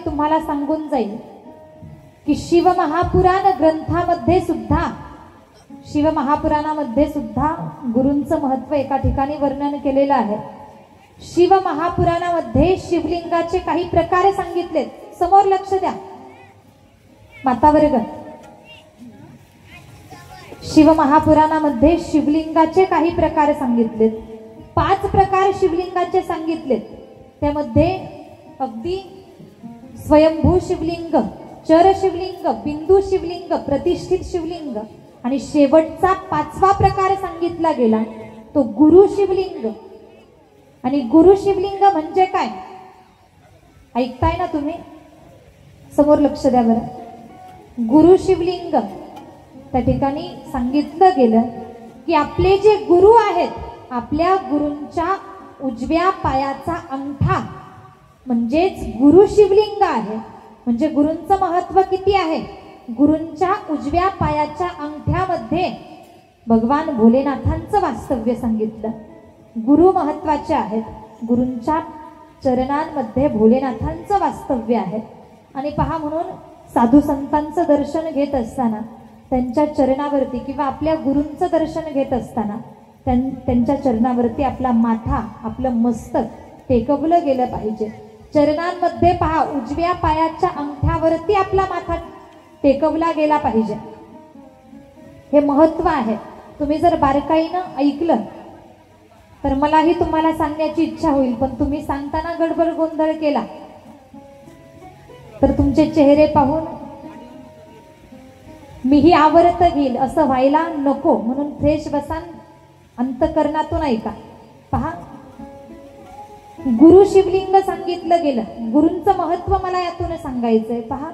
तुम्हाला सांगून जाईल की शिवमहापुराण ग्रंथामध्ये सुद्धा, शिवमहापुराणामध्ये सुद्धा गुरूंचं महत्व एका ठिकाणी वर्णन केलेलं आहे. शिवमहापुराणामध्ये शिवलिंगाचे काही प्रकार सांगितलेत. समोर लक्ष द्या माता वर्ग. शिवमहापुराणामध्ये शिवलिंगाचे काही प्रकार सांगितलेत. 5 प्रकार शिवलिंगाचे सांगितलेत. त्यामध्ये अगदी स्वयंभू शिवलिंग, चर शिवलिंग, बिंदू शिवलिंग, प्रतिष्ठित शिवलिंग आणि शेवटचा 5वा प्रकार सांगितला गेला तो गुरु शिवलिंग. आणि गुरु शिवलिंग म्हणजे काय ऐकताय ना तुम्ही? समोर लक्ष द्या बरं. गुरु शिवलिंग त्या ठिकाणी सांगितलं गेलं की आपले जे गुरु आहेत, आपल्या गुरूंच्या उजव्या पायाचा अंगठा म्हणजेच गुरु शिवलिंग आहे. म्हणजे गुरूंचं महत्व किती आहे? गुरूंच्या उजव्या पायाच्या अंगठ्यामध्ये भगवान भोलेनाथांचं वास्तव्य सांगितलं. गुरु महत्वाचे आहेत. गुरूंच्या चरणांमध्ये भोलेनाथांचं वास्तव्य आहे. आणि पहा, म्हणून साधू संतांचं दर्शन घेत असताना त्यांच्या चरणावरती किंवा आपल्या गुरूंचं दर्शन घेत असताना त्यांच्या चरणावरती आपला माथा, आपलं मस्तक टेकवलं गेलं पाहिजे. चरणांमध्ये पहा, उजव्या पायाच्या अंगठ्यावरती आपला माथा टेकवला गेला पाहिजे. हे महत्व आहे. तुम्ही जर बारकाईनं ऐकलं तर मलाही तुम्हाला सांगण्याची इच्छा होईल, पण तुम्ही सांगताना गडबड गोंधळ केला तर तुमचे चेहरे पाहून मीही आवर्त घेईल असं व्हायला नको. म्हणून फ्रेश बसा, अंतकरणातून ऐका. पहा, गुरु शिवलिंग सांगितलं गेलं. गुरूंचं महत्व मला यातून सांगायचंय. पहा,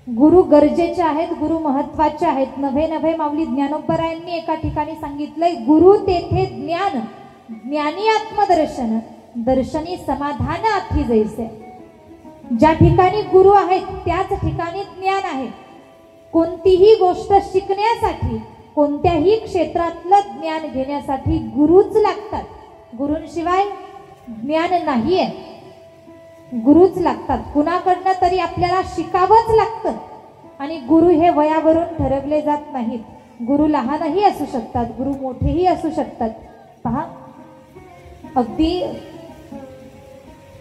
गुरु गरजेचे आहेत, गुरु महत्वाचे आहेत. नभे नभे माऊली ज्ञानोबरायांनी एका ठिकाणी सांगितलंय, गुरु तेथे ज्ञान, ज्ञानी आत्मदर्शन, दर्शनी समाधान आथी जैसे. ज्या ठिकाणी गुरु आहेत त्याच ठिकाणी ज्ञान आहे. कोणतीही गोष्ट शिकण्यासाठी, कोणत्याही क्षेत्रातलं ज्ञान घेण्यासाठी गुरुच लागतात. गुरूंशिवाय ज्ञान नाहीये. गुरुच लागतात. कुणाकडनं तरी आपल्याला शिकावंच लागतं. आणि गुरु हे वयावरून ठरवले जात नाहीत. गुरु लहानही असू शकतात, गुरु मोठेही असू शकतात. पहा, अगदी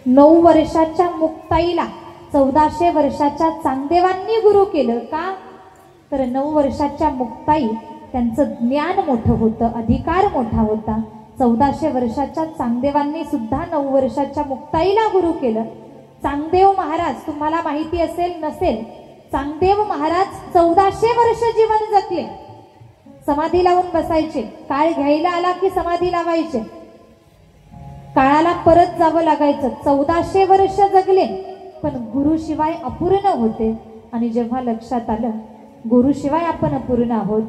9 वर्षाच्या मुक्ताईला 1400 वर्षाच्या चांगदेवांनी गुरु केलं. का? तर 9 वर्षाच्या मुक्ताई त्यांचं ज्ञान मोठं होतं, अधिकार मोठा होता. 1400 वर्षाच्या चांगदेवांनी सुद्धा 9 वर्षाच्या मुक्ताईला गुरु केलं. चांगदेव महाराज, तुम्हाला माहिती असेल नसेल, चांगदेव महाराज 1400 वर्ष जीवन जगले. समाधी लावून बसायचे. काळ घ्यायला आला की समाधी लावायचे. काळाला परत जावं लागायचं. 1400 वर्ष जगले, पण गुरुशिवाय अपूर्ण होते. आणि जेव्हा लक्षात आलं गुरुशिवाय आपण अपूर्ण आहोत,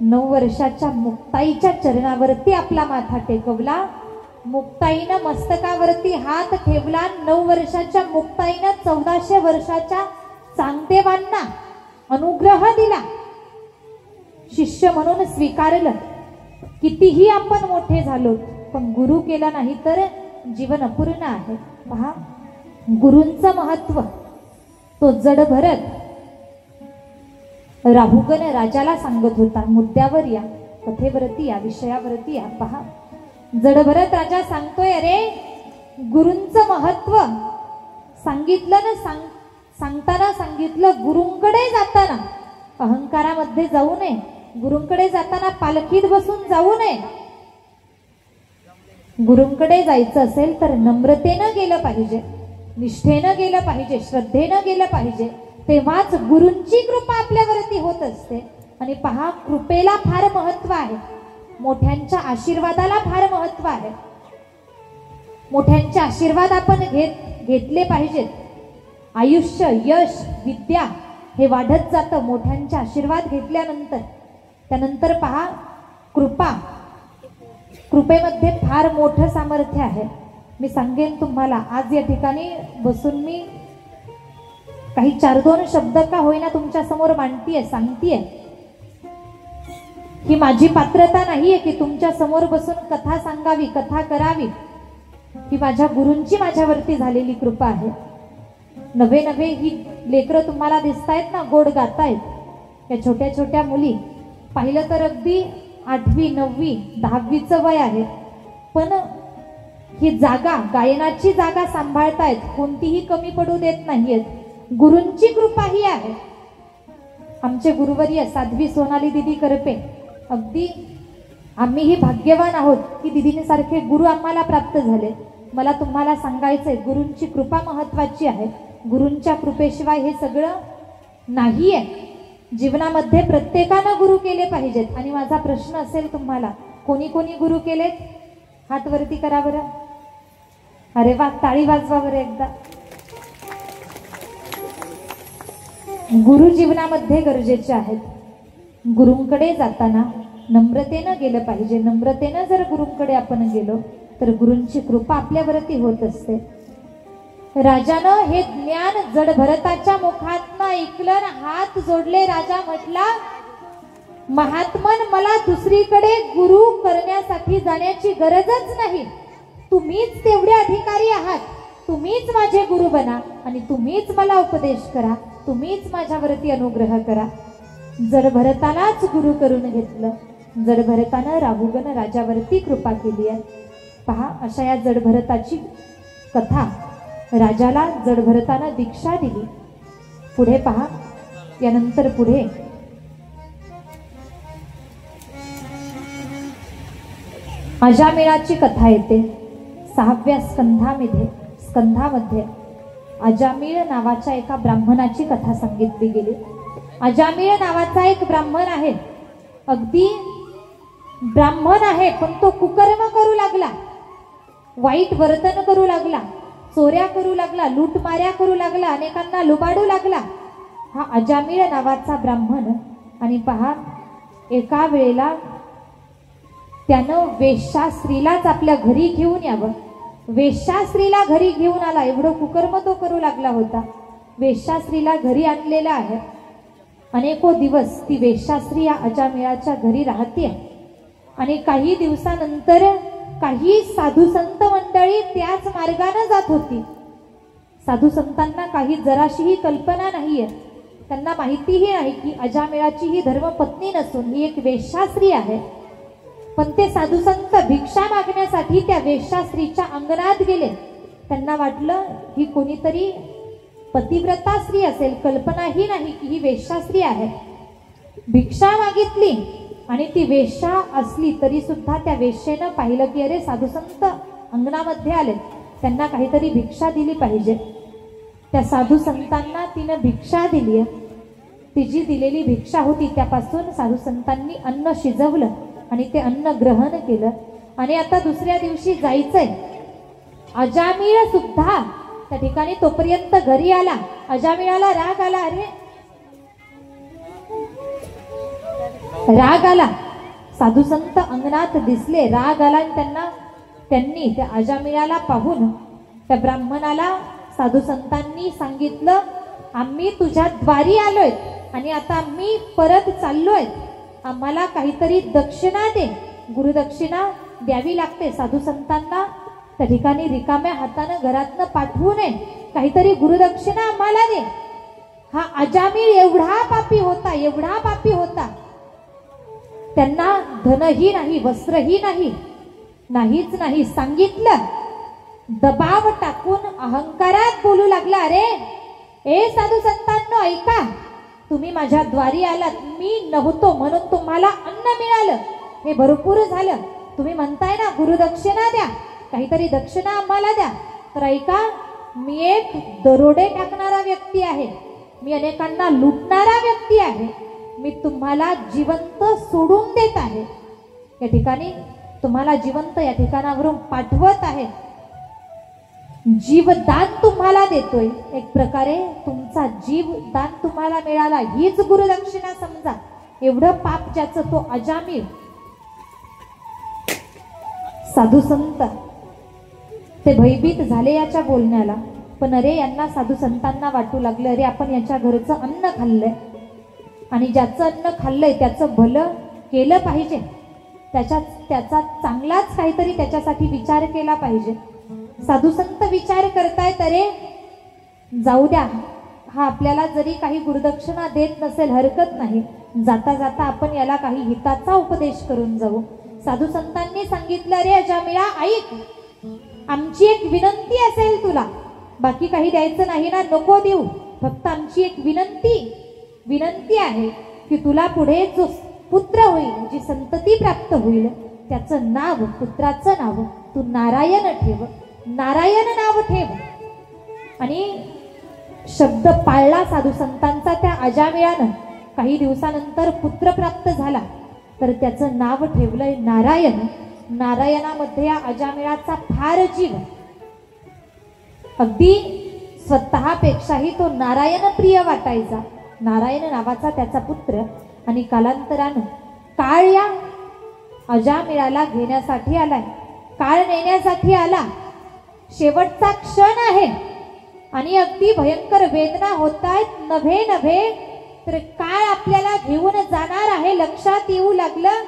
9 वर्षाच्या मुक्ताईच्या चरणावरती आपला माथा टेकवला. मुक्ताईनं मस्तकावरती हात ठेवला. 9 वर्षाच्या मुक्ताईनं 1400 वर्षाच्या चांगदेवांना अनुग्रह दिला. शिष्य म्हणून स्वीकारलं. कितीही आपण मोठे झालो, पण गुरु केला नाही तर जीवन अपूर्ण आहे. पहा, गुरूंचं महत्व. तो जड भरत राहुगण राजाला सांगत होता. मुद्द्यावर या, कथेवरती या, विषयावरती या. पहा, जड भरत राजा सांगतोय, अरे गुरूंचं महत्व सांगितलं ना, सांगताना सांगितलं, गुरूंकडे जाताना अहंकारामध्ये जाऊ नये. गुरूंकडे जाताना पालखीत बसून जाऊ नये. गुरूंकडे जायचं असेल तर नम्रतेनं गेलं पाहिजे, निष्ठेनं गेलं पाहिजे, श्रद्धेनं गेलं पाहिजे. तेव्हाच गुरूंची कृपा आपल्यावरती होत असते. आणि पहा, कृपेला फार महत्व आहे. मोठ्यांच्या आशीर्वादाला फार महत्व आहे. मोठ्यांचे आशीर्वाद आपण घेतले पाहिजेत. आयुष्य, यश, विद्या हे वाढत जातं मोठ्यांचे आशीर्वाद घेतल्यानंतर. त्यानंतर पहा, कृपा. कृपेमध्ये फार मोठं सामर्थ्य आहे. मी सांगेन तुम्हाला, आज या ठिकाणी बसून मी काही 4-2 शब्द का होईना तुमच्या समोर मांडतीये, सांगतीये. ही माझी पात्रता नाहीये की तुमच्या समोर बसून कथा सांगावी, कथा करावी. ही माझ्या गुरूंची माझ्यावरती झालेली कृपा आहे. नवे नवे ही लेकरं तुम्हाला दिसतायत ना, गोड गातायत या छोट्या छोट्या मुली. पाहिलं तर अगदी 8वी 9वी 10वीचं वय आहे, पण ही जागा, गायनाची जागा सांभाळतायत, कोणतीही कमी पडू देत नाहीयेत. गुरूंची कृपा ही आहे. आमचे गुरुवर्य साध्वी सोनाली दिदी करपे, अगदी आम्हीही भाग्यवान आहोत की दिदींसारखे गुरु आम्हाला प्राप्त झाले. मला तुम्हाला सांगायचंय, गुरूंची कृपा महत्वाची आहे. गुरूंच्या कृपेशिवाय हे सगळं नाहीये. जीवनामध्ये प्रत्येकानं गुरु केले पाहिजेत. आणि माझा प्रश्न असेल तुम्हाला, कोणी कोणी गुरु केलेत? हात वरती करा बरं. अरे वा, टाळी वाजवा बरं एकदा. गुरु जीवनामध्ये गरजेचे आहेत. गुरूंकडे जाताना नम्रतेनं गेलं पाहिजे. नम्रतेनं जर गुरूंकडे आपण गेलो तर गुरूंची कृपा आपल्यावरती होत असते. राजानं हे ज्ञान जड भरताच्या मुखातनं ऐकलं, हात जोडले. राजा म्हटला, महात्मन, मला दुसरीकडे गुरु करण्यासाठी जाण्याची गरजच नाही. तुम्हीच तेवढे अधिकारी आहात. तुम्हीच माझे गुरु बना आणि तुम्हीच मला उपदेश करा. तुम्हीच माझ्यावरती अनुग्रह करा. जड भरतानाच गुरु करून घेतलं. जड भरतानं राहुगण राजावरती कृपा केली आहे. पहा, अशा या जड भरताची कथा. राजाला जड भरतानं दीक्षा दिली. पुढे पहा, यानंतर पुढे अजामिळाची कथा येते. 6व्या स्कंधामध्ये अजामिळ नावाच्या एका ब्राह्मणाची कथा सांगितली गेली. अजामिळ नावाचा एक ब्राह्मण आहे. अगदी ब्राह्मण आहे, पण तो कुकर्म करू लागला, वाईट वर्तन करू लागला, चोऱ्या करू लागला, लूटमाऱ्या करू लागला, अनेकांना लुबाडू लागला. हा अजामिळ नावाचा ब्राह्मण. आणि पहा, एका वेळेला त्यानं वेश्यास्त्रीलाच आपल्या घरी घेऊन यावं. वेश्यास्त्रीला घरी घेऊन आला. एवढं कुकर्म तो करू लागला होता. वेश्यास्त्रीला घरी आणलेला आहे. अनेको दिवस ती वेश्यास्त्री या अजामिळाच्या घरी राहते. आणि काही दिवसानंतर काही साधू संत मंडळी त्याच मार्गाने जात होती. साधू संतांना काही जराशीही कल्पना नाहीये. त्यांना माहितीही नाही की अजामिळाची ही धर्मपत्नी नसून ही एक वेश्यास्त्री आहे. पण ते साधू संत भिक्षा मागण्यासाठी त्या वेश्यास्त्रीच्या अंगणात गेले. त्यांना वाटलं ही कोणीतरी पतिव्रता स्त्री असेल, कल्पनाही नाही की ही वेश्यास्त्री आहे. भिक्षा मागितली आणि ती वेश्या असली तरी सुद्धा त्या वेश्येनं पाहिलं की अरे साधू संत अंगणामध्ये आले, त्यांना काहीतरी भिक्षा दिली पाहिजे. त्या साधू संतांना तिनं भिक्षा दिली. ती जी दिलेली भिक्षा होती त्यापासून साधू संतांनी अन्न शिजवलं आणि ते अन्न ग्रहण केलं. आणि आता दुसऱ्या दिवशी जायचंय. अजामिळ सुद्धा त्या ठिकाणी तोपर्यंत घरी आला. अजामिळाला राग आला. अरे राग आला, साधू संत अंगणात दिसले, राग आला. आणि त्यांनी त्या अजामिळाला पाहून त्या ब्राह्मणाला साधू संतांनी सांगितलं, आम्ही तुझ्या द्वारी आलोय आणि आता आम्ही परत चाललोय. आम्हाला काहीतरी दक्षिणा दे. गुरुदक्षिणा द्यावी लागते. साधू संतांना त्या ठिकाणी रिकाम्या हातानं घरातनं पाठवू नये. काहीतरी गुरुदक्षिणा आम्हाला दे. हा अजामिळ एवढा पापी होता, एवढा पापी होता. त्यांना धनही नाही, वस्त्रही नाही, नाहीच नाही. सांगितलं, दबाव टाकून अहंकारात बोलू लागला. अरे ए साधू संतांनो, ऐका, तुम्ही माझ्या द्वारी आलात, मी नव्हतो म्हणून तुम्हाला अन्न मिळालं, हे भरपूर झालं. तुम्ही म्हणताय ना गुरुदक्षिणा द्या, काहीतरी दक्षिणा आम्हाला द्या. तर ऐका, मी एक दरोडे टाकणारा व्यक्ती आहे, मी अनेकांना लुटणारा व्यक्ती आहे. मी तुम्हाला जिवंत सोडून देत आहे. या ठिकाणी तुम्हाला जिवंत या ठिकाणावरून पाठवत आहे. जीवदान तुम्हाला देतोय. एक प्रकारे तुमचा जीवदान तुम्हाला मिळाला, हीच गुरुदक्षिणा समजा. एवढं पाप ज्याचं तो अजामिळ. साधू संत ते भयभीत झाले याच्या बोलण्याला. पण अरे यांना साधू संतांना वाटू लागलं, अरे आपण याच्या घरचं अन्न खाल्लंय आणि ज्याचं अन्न खाल्लंय त्याचं भलं केलं पाहिजे, त्याचा चांगलाच काहीतरी त्याच्यासाठी विचार केला पाहिजे. साधू संत विचार करतायत, अरे जाऊ द्या, हा आपल्याला जरी काही गुरुदक्षिणा देत नसेल हरकत नाही, जाता जाता आपण याला काही हिताचा उपदेश करून जाऊ. साधू संतांनी सांगितलं, रे अजामिळा ऐक, आमची एक विनंती असेल तुला, बाकी काही द्यायचं नाही ना, नको देऊ, फक्त आमची एक विनंती आहे की तुला पुढे जो पुत्र होईल, जी संतती प्राप्त होईल, त्याचं नाव, पुत्राचं नाव तू नारायण ठेव, नारायण नाव ठेव. आणि शब्द पाळला साधू संतांचा त्या अजामिळानं. काही दिवसानंतर पुत्र प्राप्त झाला, तर त्याचं नाव ठेवलंय नारायण. नारायणामध्ये या अजामिळाचा फार जीव, अगदी स्वतःपेक्षाही तो नारायण प्रिय वाटायचा. नारायण नावाचा त्याचा पुत्र. आणि कालांतरानं काळ या अजामिळाला घेण्यासाठी आलाय, काळ नेण्यासाठी आला. शेवटचा क्षण आहे आणि अगदी भयंकर वेदना होत आहेत. नभे तर काळ आपल्याला घेऊन जाणार आहे. लक्षात येऊ लागलं,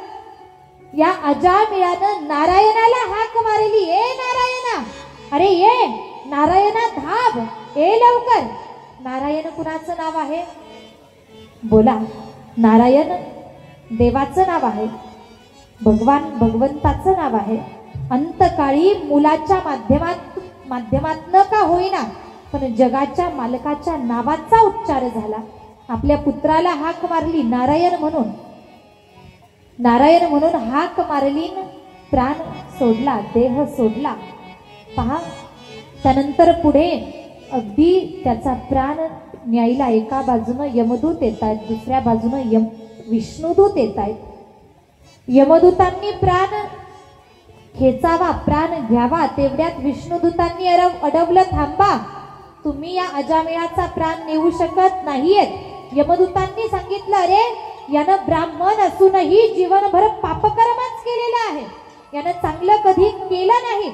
या अजामिळानं नारायणाला हाक मारली, ए नारायणा, अरे ये नारायणा, धाव, ए लवकर. नारायण कुणाचं नाव आहे? बोला. नारायण देवाचं नाव आहे, भगवंताचं नाव आहे. अंतकाळी मुलाच्या माध्यमातनं का होईना, पण जगाच्या मालकाच्या नावाचा उच्चार झाला. आपल्या पुत्राला हाक मारली नारायण म्हणून, नारायण म्हणून हाक मारली, प्राण सोडला, देह सोडला. पहा, त्यानंतर पुढे अगदी त्याचा प्राण न्यायला एका बाजूनं यमदूत येत आहेत, दुसऱ्या बाजूनं विष्णुदूत येत आहेत. यमदूतांनी प्राण खेचावा, प्राण घ्यावा, तेवढ्यात विष्णुदूतांनी अडवलं, थांबा, तुम्ही या अजामिळाचा प्राण नेऊ शकत नाहीयेत. यमदूतांनी सांगितलं, अरे यानं ब्राह्मण असूनही जीवनभर पापकर्मच केलेलं आहे, यानं चांगलं कधी केलं नाही,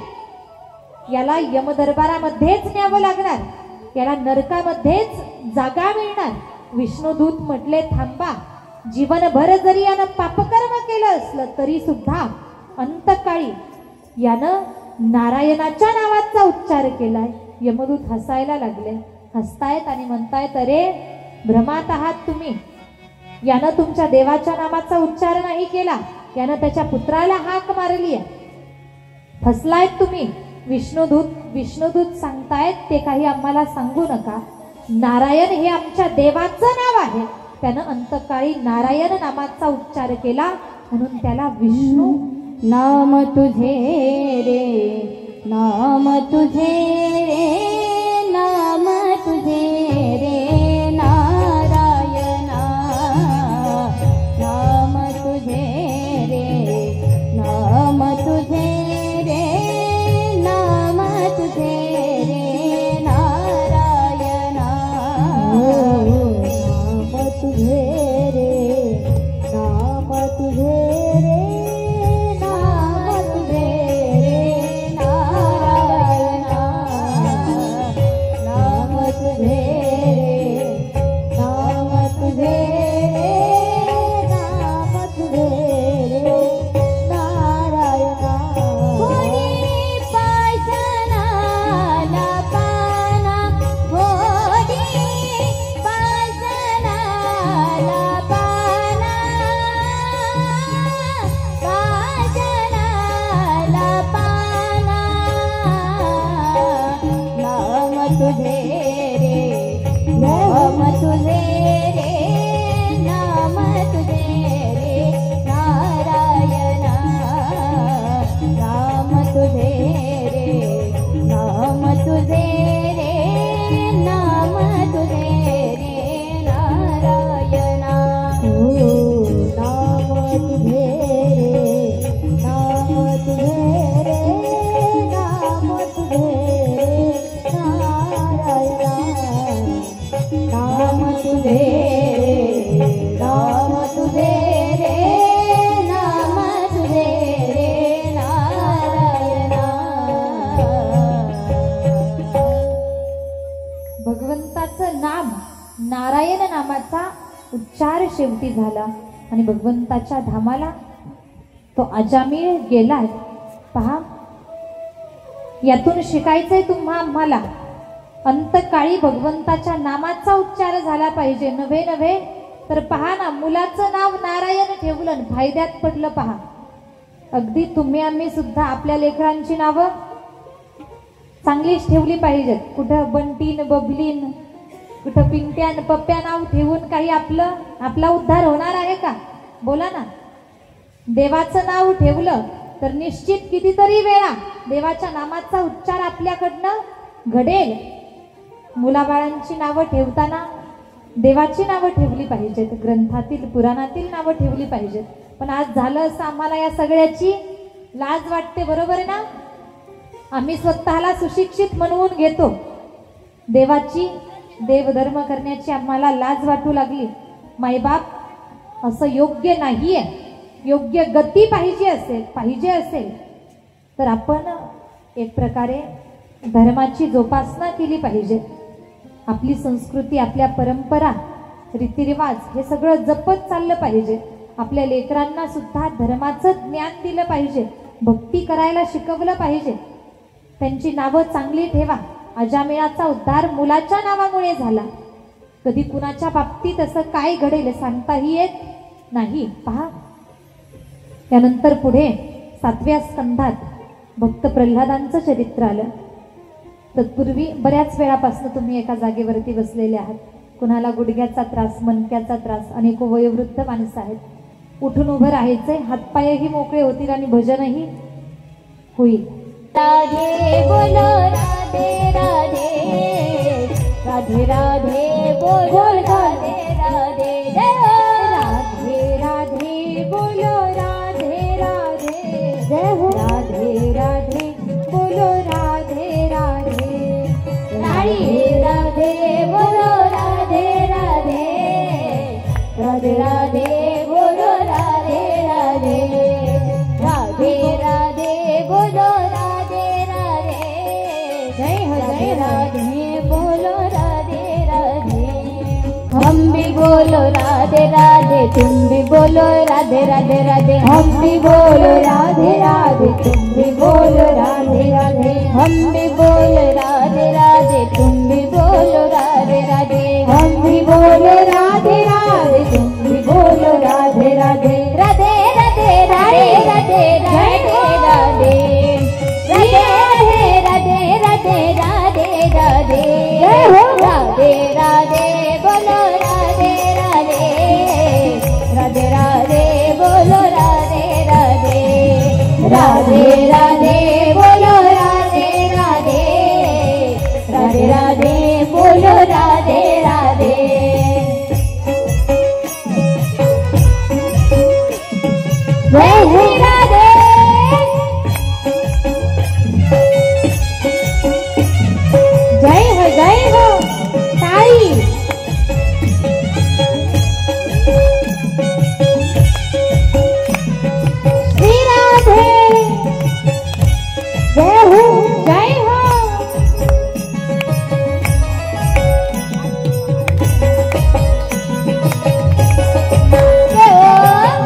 याला यमदरबारामध्येच न्यावं लागणार, याला नरकामध्येच जागा मिळणार. विष्णुदूत म्हटले, थांबा, जीवनभर जरी यानं पापकर्म केलं असलं तरी सुद्धा अंतकाळी यानं नारायणाच्या नावाचा उच्चार केलाय. यमदूत हसायला लागले, हसतायत आणि म्हणतायत, अरे भ्रमात आहात तुम्ही, यानं तुमच्या देवाच्या नावाचा उच्चार नाही केला, यानं त्याच्या पुत्राला हाक मारली आहे, फसलायत तुम्ही. विष्णुदूत सांगतायत, ते काही आम्हाला सांगू नका, नारायण हे आमच्या देवाचं नाव आहे, त्यानं अंतकाळी नारायण नामाचा उच्चार केला म्हणून त्याला विष्णू. नाम तुझे रे, नाम तुझे रे, नाम तुझे रे नारायणा, नाम तुझे रे, नाम तुझे रे, नाम तुझे रे नारायणा, नाम तुझे रे, नाम तुझे रे, भगवंताचं नाम, नारायण नामाचा उच्चार शेवटी झाला आणि भगवंताच्या धामाला तो अजामिळ गेलाय. पहा, यातून शिकायचंय तुम्हा आम्हाला अंतकाळी भगवंताच्या नामाचा उच्चार झाला पाहिजे. नव्हे नव्हे तर पहा ना, मुलाचं नाव नारायण ठेवलं, फायद्यात पडलं. पहा, अगदी तुम्ही आम्ही सुद्धा आपल्या लेकरांची नावं चांगलीच ठेवली पाहिजेत. कुठं बंटीन बबलीन, कुठं पिंट्यान पप्प्या नाव ठेवून काही आपला उद्धार होणार आहे का? बोला ना. देवाचं नाव ठेवलं तर निश्चित कितीतरी वेळा देवाच्या नामाचा उच्चार आपल्याकडनं घडेल. मुलाबाळांची नावं ठेवताना देवाची नावं ठेवली पाहिजेत, ग्रंथातील पुराणातील नावं ठेवली पाहिजेत. पण आज झालं असं, आम्हाला या सगळ्याची लाज वाटते. बरोबर आहे ना? आम्ही स्वतःला सुशिक्षित म्हणवून घेतो. देवाची देवधर्म करण्याची आम्हाला लाज वाटू लागली. मायबाप असं योग्य नाहीये. योग्य गती पाहिजे असेल तर आपण एक प्रकारे धर्माची जोपासना केली पाहिजे. आपली संस्कृती, आपल्या परंपरा, रीतिरिवाज हे सगळं जपत चाललं पाहिजे. आपल्या लेकरांना सुद्धा धर्माचं ज्ञान दिलं पाहिजे, भक्ती करायला शिकवलं पाहिजे. त्यांची नावं चांगली ठेवा. अजामिळाचा उद्धार मुलाच्या नावामुळे झाला. कधी कुणाच्या बाबतीत असं काय घडेल सांगताही येत नाही. पहा, त्यानंतर पुढे 7व्या स्कंधात भक्त प्रल्हादांचं चरित्र आलं. तत्पूर्वी बऱ्याच वेळापासून तुम्ही एका जागेवरती बसलेले आहात. कुणाला गुडघ्याचा त्रास, मणक्याचा त्रास, अनेक वयोवृद्ध माणसं आहेत. उठून उभं राहायचंय, हातपायही मोकळे होतील आणि भजनही होईल. राधे बोलो राधे राधे, राधे राधे बोलो राधे राधे, राधे राधे बोलो राधे राधे, जय हो. राधे राधे बोलो राधे राधे, राधे राधे बोलो राधे राधे, राधे राधे बोलो राधे राधे, राधे राधे बोलो राधे राधे, जय हो जय राधे बोलो राधे राधे. हम भी बोलो राधे राधे, तुम भी बोलो राधे राधे राधे. हम भी बोलो राधे राधे, तुम भी बोलो राधे राधे. हम भी बोलो राधे राधे, तुम भी बोलो राधे राधे. हम भी बोलो राधे राधे, तुम भी बोलो राधे राधे. राधे राधे राधे राधे राधे राधे, राधे राधे राधे राधे, राधे राधे बोलो राधे राधे, राधे राधे बोलो राधे राधे, राधे राधे बोलो राधे राधे, राधे राधे बोलो राधे राधे. जय हो राधे. जय हो ताई. श्री राधे. जय हो जय हो.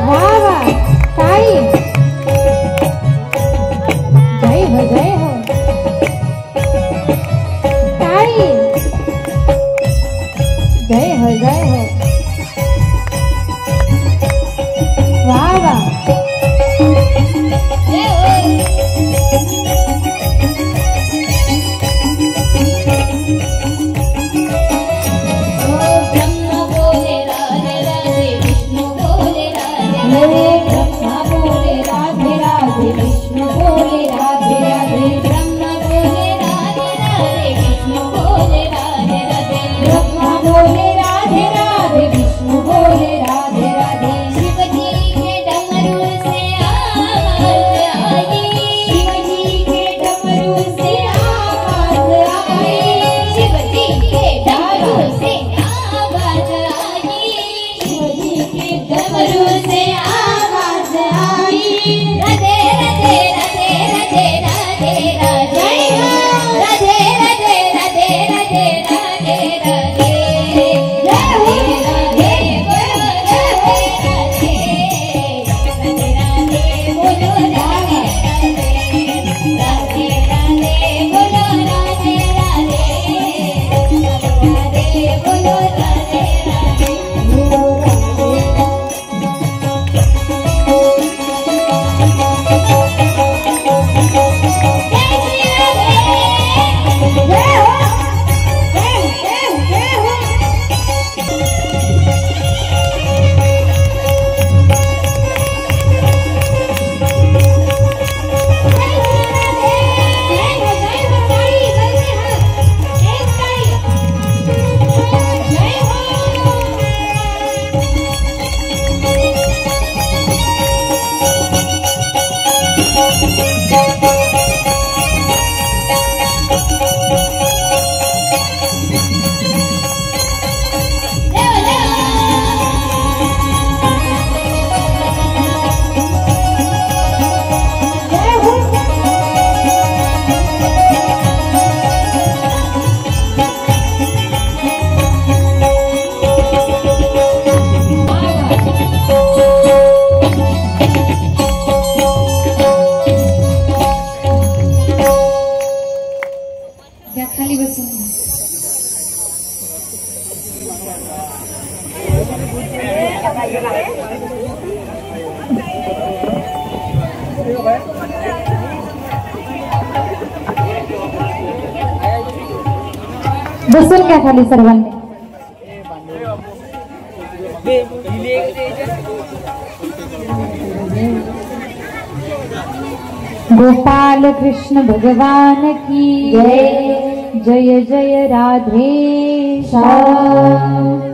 वाह वाह ताई. जय हो जय हो ताई. जय हो जय हो. वाह वाह. ब्रह्मा बोले राधे राधे, विष्णु बोले राधे राधे. ब्रह्मा बोले राधे राधे, विष्णु बोले राधे राधे. ब्रह्मा बोले राधे राधे, विष्णु बोले राधे राधे. ब्रह्मा बोले राधे राधे, घ्या, खाली बसून घ्या. बसून घ्या खाली सर्वांनी. गोपाल कृष्ण भगवान की जय. जय जय राधे श्याम.